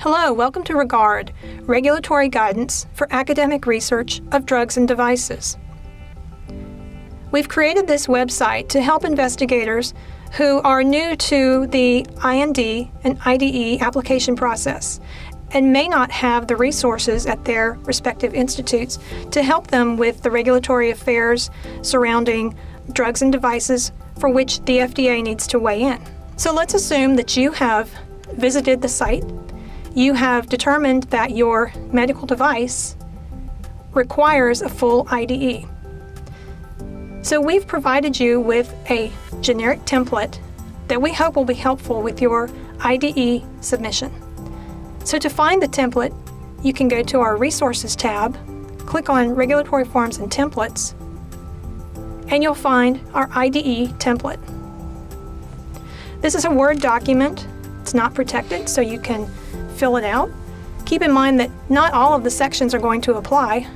Hello, welcome to Regard, Regulatory Guidance for Academic Research of Drugs and Devices. We've created this website to help investigators who are new to the IND and IDE application process and may not have the resources at their respective institutes to help them with the regulatory affairs surrounding drugs and devices for which the FDA needs to weigh in. So let's assume that you have visited the site. You have determined that your medical device requires a full IDE. So we've provided you with a generic template that we hope will be helpful with your IDE submission. So to find the template, you can go to our Resources tab, click on Regulatory Forms and Templates, and you'll find our IDE template. This is a Word document. It's not protected, so you can fill it out. Keep in mind that not all of the sections are going to apply,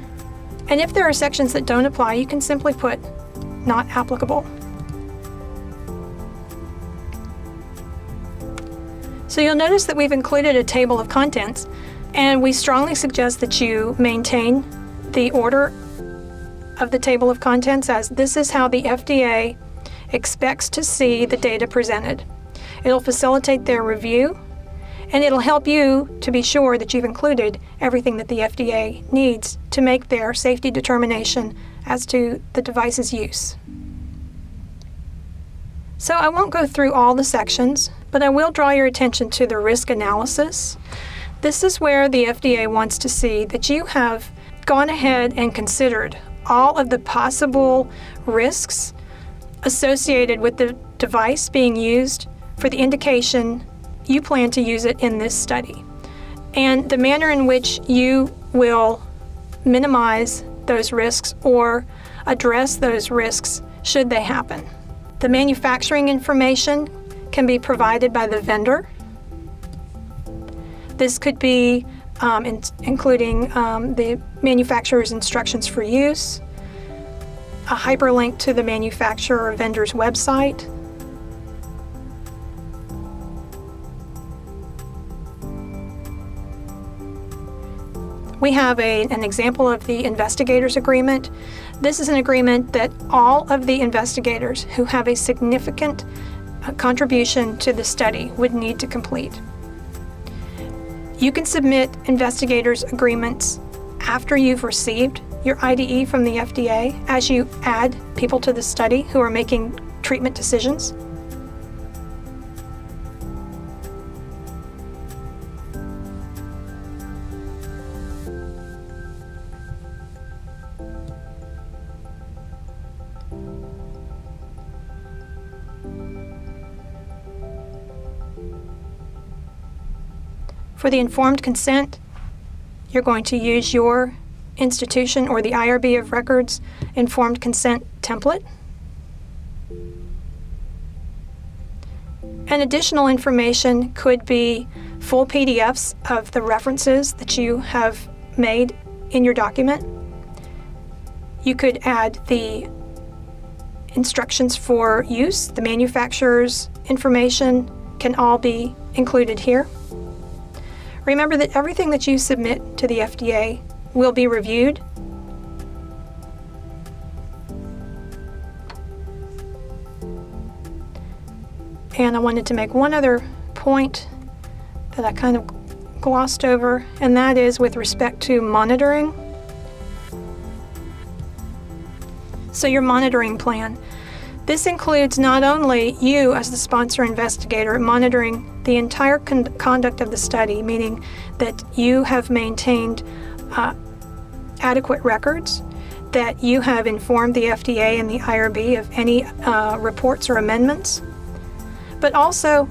and if there are sections that don't apply, you can simply put not applicable. So you'll notice that we've included a table of contents, and we strongly suggest that you maintain the order of the table of contents, as this is how the FDA expects to see the data presented. It'll facilitate their review, and it'll help you to be sure that you've included everything that the FDA needs to make their safety determination as to the device's use. So I won't go through all the sections, but I will draw your attention to the risk analysis. This is where the FDA wants to see that you have gone ahead and considered all of the possible risks associated with the device being used for the indication you plan to use it in this study, and the manner in which you will minimize those risks or address those risks should they happen. The manufacturing information can be provided by the vendor. This could be including the manufacturer's instructions for use, a hyperlink to the manufacturer or vendor's website, we have an example of the investigator's agreement. This is an agreement that all of the investigators who have a significant contribution to the study would need to complete. You can submit investigators' agreements after you've received your IDE from the FDA as you add people to the study who are making treatment decisions. For the informed consent, you're going to use your institution or the IRB of records informed consent template. And additional information could be full PDFs of the references that you have made in your document. You could add the instructions for use. The manufacturer's information can all be included here. Remember that everything that you submit to the FDA will be reviewed. And I wanted to make one other point that I kind of glossed over, and that is with respect to monitoring. So your monitoring plan. This includes not only you as the sponsor investigator monitoring the entire conduct of the study, meaning that you have maintained adequate records, that you have informed the FDA and the IRB of any reports or amendments, but also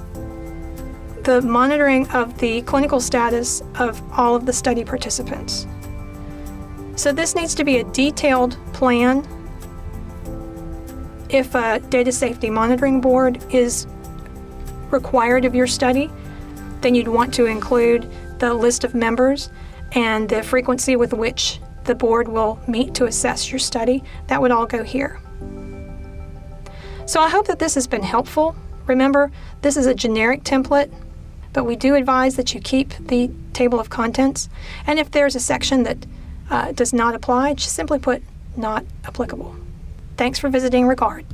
the monitoring of the clinical status of all of the study participants. So this needs to be a detailed plan. If a data safety monitoring board is required of your study, then you'd want to include the list of members and the frequency with which the board will meet to assess your study. That would all go here. So I hope that this has been helpful. Remember, this is a generic template. but we do advise that you keep the table of contents. And if there's a section that does not apply, just simply put not applicable. Thanks for visiting Regard.